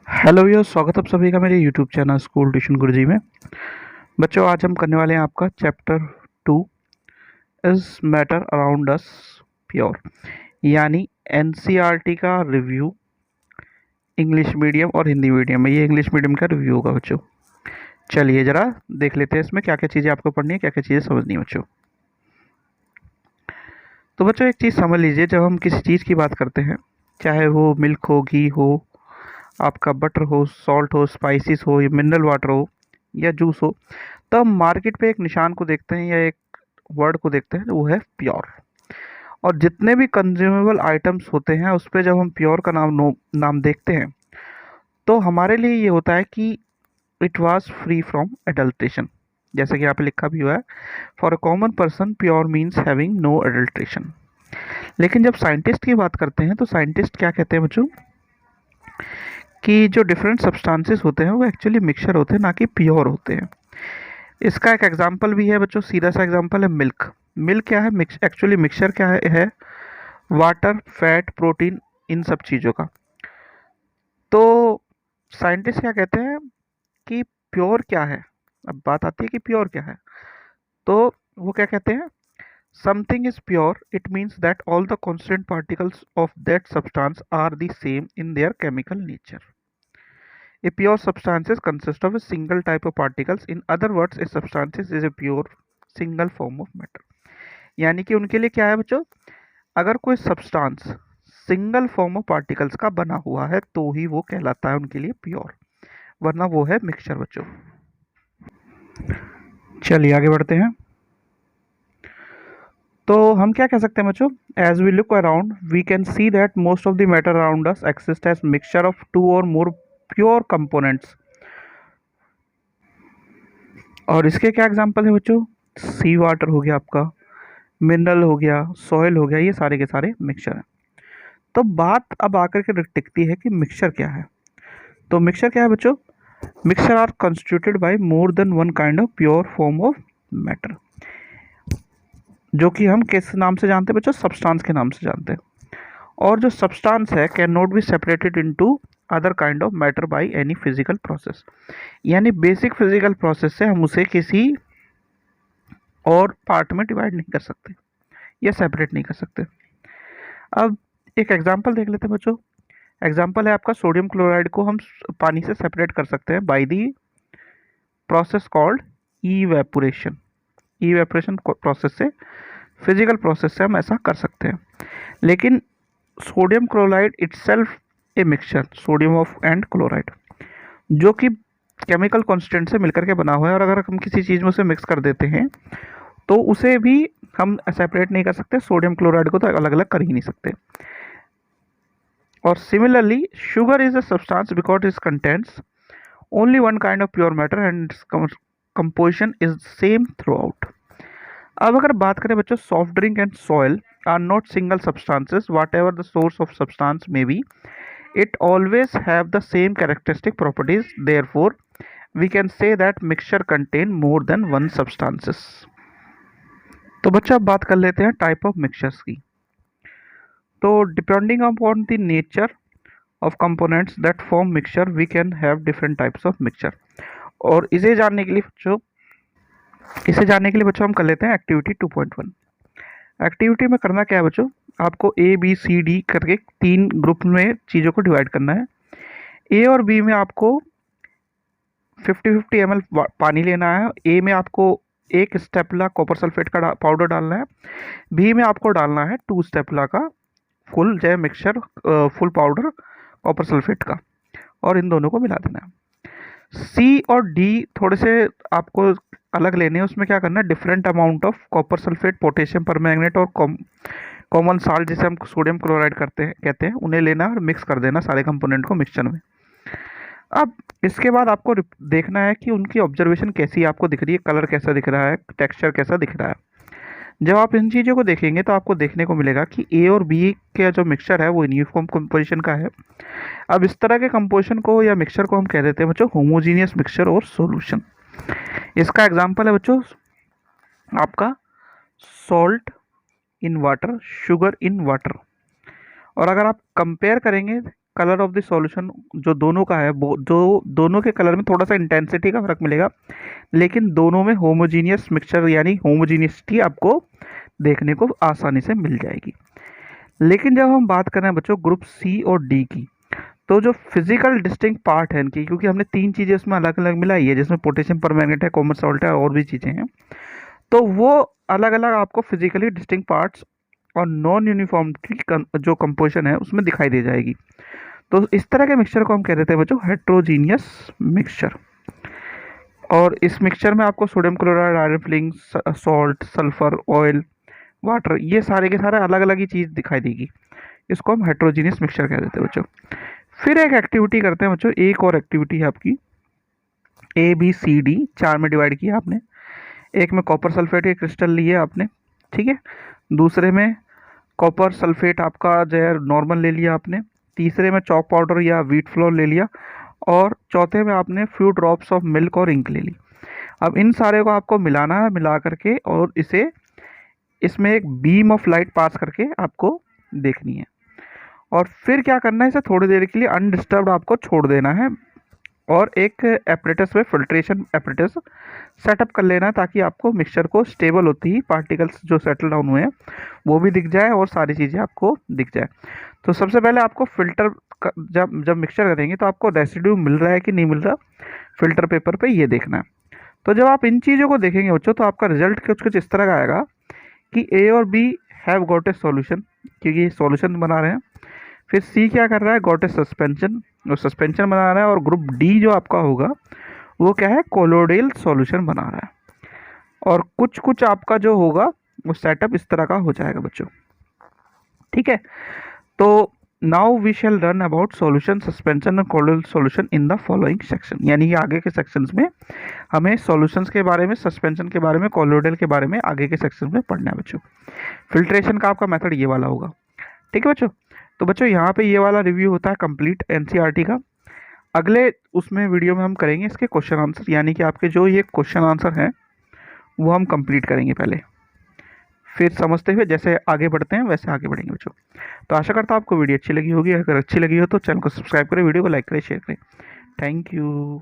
Hello भैया, स्वागत है आप सभी का मेरे यूट्यूब चैनल स्कूल ट्यूशन गुरुजी में। बच्चों, आज हम करने वाले हैं आपका chapter 2 is matter around us pure, यानी एनसीईआरटी का रिव्यू इंग्लिश मीडियम और हिंदी मीडियम में। ये इंग्लिश मीडियम का रिव्यू होगा बच्चों। चलिए ज़रा देख लेते हैं इसमें क्या क्या चीज़ें आपको पढ़नी है, क्या क्या चीज़ें समझनी है बच्चों। तो बच्चों, एक चीज़ समझ लीजिए, जब हम किसी चीज़ की बात करते हैं, चाहे वो मिल्क हो, घी हो, आपका बटर हो, सॉल्ट हो, स्पाइसेस हो, या मिनरल वाटर हो, या जूस हो, तो हम मार्केट पे एक निशान को देखते हैं या एक वर्ड को देखते हैं, वो है प्योर। और जितने भी कंज्यूमेबल आइटम्स होते हैं उस पर जब हम प्योर का नाम देखते हैं, तो हमारे लिए ये होता है कि it was free from adulteration. जैसे कि यहाँ पे लिखा भी हुआ है, for a common person pure means having no adulteration. लेकिन जब साइंटिस्ट की बात करते हैं तो साइंटिस्ट क्या कहते हैं बच्चों, कि जो डिफरेंट सब्सटेंसेस होते हैं वो एक्चुअली मिक्सचर होते हैं, ना कि प्योर होते हैं। इसका एक एग्जांपल भी है बच्चों, सीधा सा एग्जांपल है मिल्क। मिल्क क्या है, एक्चुअली मिक्सचर क्या है वाटर, फैट, प्रोटीन, इन सब चीज़ों का। तो साइंटिस्ट क्या कहते हैं कि प्योर क्या है। अब बात आती है कि प्योर क्या है, तो वो क्या कहते हैं, something is pure it means that all the constant particles of that substance are the same in their chemical nature. A pure substances consist of a single type of particles. In other words, a substance is a pure single form of matter. यानी कि उनके लिए क्या है बच्चों, अगर कोई substance single form of particles का बना हुआ है तो ही वो कहलाता है उनके लिए प्योर, वरना वो है मिक्सचर बच्चों। चलिए आगे बढ़ते हैं। तो हम क्या कह सकते हैं बच्चों, as we look around we can see that most of the matter around us exist as mixture of two or more pure components. और इसके क्या एग्जांपल है बच्चों, सी वाटर हो गया आपका, मिनरल हो गया, सॉइल हो गया, ये सारे के सारे मिक्सचर हैं। तो बात अब आकर के टिकती है कि मिक्सचर क्या है। तो मिक्सचर क्या है बच्चों, mixture are constituted by more than one kind of pure form of matter, जो कि हम किस नाम से जानते हैं बच्चों, सब्सटेंस के नाम से जानते हैं। और जो सब्सटेंस है can not be separated into other kind of matter by any physical process. यानी बेसिक फिजिकल प्रोसेस से हम उसे किसी और पार्ट में डिवाइड नहीं कर सकते या सेपरेट नहीं कर सकते। अब एक एग्जांपल देख लेते हैं बच्चों। एग्जांपल है आपका, सोडियम क्लोराइड को हम पानी से सेपरेट कर सकते हैं by the process called evaporation. Evaporation process से, फिजिकल प्रोसेस से हम ऐसा कर सकते हैं। लेकिन sodium chloride itself a mixture, sodium of and chloride, जो कि केमिकल कांस्टेंट से मिलकर के बना हुआ है, और अगर हम किसी चीज़ में उसे मिक्स कर देते हैं तो उसे भी हम सेपरेट नहीं कर सकते, सोडियम क्लोराइड को तो अलग अलग कर ही नहीं सकते। और similarly sugar is a substance because it contents only one kind of pure matter and composition is same throughout. अब अगर बात करें बच्चों, soft drink and soil are not single substances whatever the source of substance may be, it always have the same characteristic properties, therefore we can say that mixture contain more than one substances। तो बच्चा अब बात कर लेते हैं type of mixtures की। तो depending upon the nature of components that form mixture we can have different types of mixture. और इसे जानने के लिए बच्चों हम कर लेते हैं एक्टिविटी 2.1। एक्टिविटी में करना क्या है बच्चों, आपको ए बी सी डी करके 3 ग्रुप में चीज़ों को डिवाइड करना है। ए और बी में आपको 50-50 ml पानी लेना है। ए में आपको 1 स्टेपला कॉपर सल्फेट का पाउडर डालना है। बी में आपको डालना है 2 स्टेपला का फुल जय mixture, full powder copper sulphate का, और इन दोनों को मिला देना है। सी और डी थोड़े से आपको अलग लेने हैं। उसमें क्या करना है, different amount of copper sulphate, potassium permanganate और कॉमन साल्ट जिसे हम सोडियम क्लोराइड कहते हैं, उन्हें लेना और मिक्स कर देना सारे कंपोनेंट को मिक्सचर में। अब इसके बाद आपको देखना है कि उनकी ऑब्जर्वेशन कैसी आपको दिख रही है, कलर कैसा दिख रहा है, टेक्सचर कैसा दिख रहा है। जब आप इन चीज़ों को देखेंगे तो आपको देखने को मिलेगा कि ए और बी का जो मिक्सचर है वो यूनिफॉर्म कंपोजिशन का है। अब इस तरह के कंपोजिशन को या मिक्सचर को हम कह देते हैं बच्चों होमोजीनियस मिक्सचर और सॉल्यूशन। इसका एग्जांपल है बच्चों आपका salt in water, sugar in water. और अगर आप कंपेयर करेंगे कलर ऑफ द सॉल्यूशन जो दोनों का है वो जो दोनों के कलर में थोड़ा सा इंटेंसिटी का फर्क मिलेगा, लेकिन दोनों में होमोजीनियस मिक्सचर यानी होमोजीनियसिटी आपको देखने को आसानी से मिल जाएगी। लेकिन जब हम बात कर रहे हैं बच्चों ग्रुप सी और डी की, तो जो फिजिकल डिस्टिंक्ट पार्ट है इनकी, क्योंकि हमने 3 चीज़ें उसमें अलग अलग मिलाई है जिसमें पोटेशियम परमैंगनेट है, कॉमन सॉल्ट है और भी चीज़ें हैं, तो वो अलग अलग आपको फिजिकली डिस्टिंक्ट पार्ट्स और नॉन यूनिफॉर्मिटी जो कंपोजिशन है उसमें दिखाई दे जाएगी। तो इस तरह के मिक्सचर को हम कह देते हैं बच्चों हेट्रोजीनियस मिक्सचर। और इस मिक्सचर में आपको sodium chloride, iron filling, salt, sulphur, oil, water, ये सारे के सारे अलग अलग ही चीज़ दिखाई देगी। इसको हम हेट्रोजीनियस मिक्सचर कह देते हैं बच्चों। फिर एक एक्टिविटी करते हैं बच्चों, एक और एक्टिविटी है आपकी ABCD, 4 में डिवाइड किया आपने। एक में कॉपर सल्फेट के क्रिस्टल लिए आपने, ठीक है। दूसरे में कॉपर सल्फेट आपका जो है नॉर्मल ले लिया आपने। तीसरे में चॉक पाउडर या व्हीट फ्लोर ले लिया। और चौथे में आपने फ्यू ड्रॉप्स ऑफ मिल्क और इंक ले ली। अब इन सारे को आपको मिलाना है, मिला करके और इसे इसमें एक बीम ऑफ लाइट पास करके आपको देखनी है। और फिर क्या करना है, इसे थोड़ी देर के लिए अनडिस्टर्ब्ड आपको छोड़ देना है और एक एपरेटस में फिल्ट्रेशन एपरेटस सेटअप कर लेना है, ताकि आपको मिक्सचर को स्टेबल होती ही पार्टिकल्स जो सेटल डाउन हुए हैं वो भी दिख जाए और सारी चीज़ें आपको दिख जाए। तो सबसे पहले आपको फिल्टर जब मिक्सचर करेंगे तो आपको रेसिड्यू मिल रहा है कि नहीं मिल रहा, फिल्टर पेपर पे ये देखना है। तो जब आप इन चीज़ों को देखेंगे बच्चों तो आपका रिजल्ट कुछ कुछ इस तरह का आएगा कि A और B have got a solution, क्योंकि सॉल्यूशन बना रहे हैं। फिर C क्या कर रहा है, गॉट ए सस्पेंशन, और सस्पेंशन बना रहा है। और ग्रुप D जो आपका होगा वो क्या है, कोलोइडल सॉल्यूशन बना रहा है। और कुछ कुछ आपका जो होगा वो सेटअप इस तरह का हो जाएगा बच्चों, ठीक है। तो now we shall learn about solution, suspension और colloidal solution in the following section, यानी कि आगे के सेक्शंस में हमें सॉल्यूशंस के बारे में, सस्पेंशन के बारे में, कोलोइडल के बारे में आगे के सेक्शन में पढ़ना है बच्चों। फिल्ट्रेशन का आपका मेथड ये वाला होगा, ठीक है बच्चों। तो बच्चों यहाँ पे ये वाला रिव्यू होता है कंप्लीट NCERT का। अगले उसमें वीडियो में हम करेंगे इसके क्वेश्चन आंसर, यानी कि आपके जो ये क्वेश्चन आंसर हैं वो हम कंप्लीट करेंगे पहले, फिर समझते हुए जैसे आगे बढ़ते हैं वैसे आगे बढ़ेंगे बच्चों। तो आशा करता हूँ आपको वीडियो अच्छी लगी होगी। अगर अच्छी लगी हो तो चैनल को सब्सक्राइब करें, वीडियो को लाइक करें, शेयर करें। Thank you.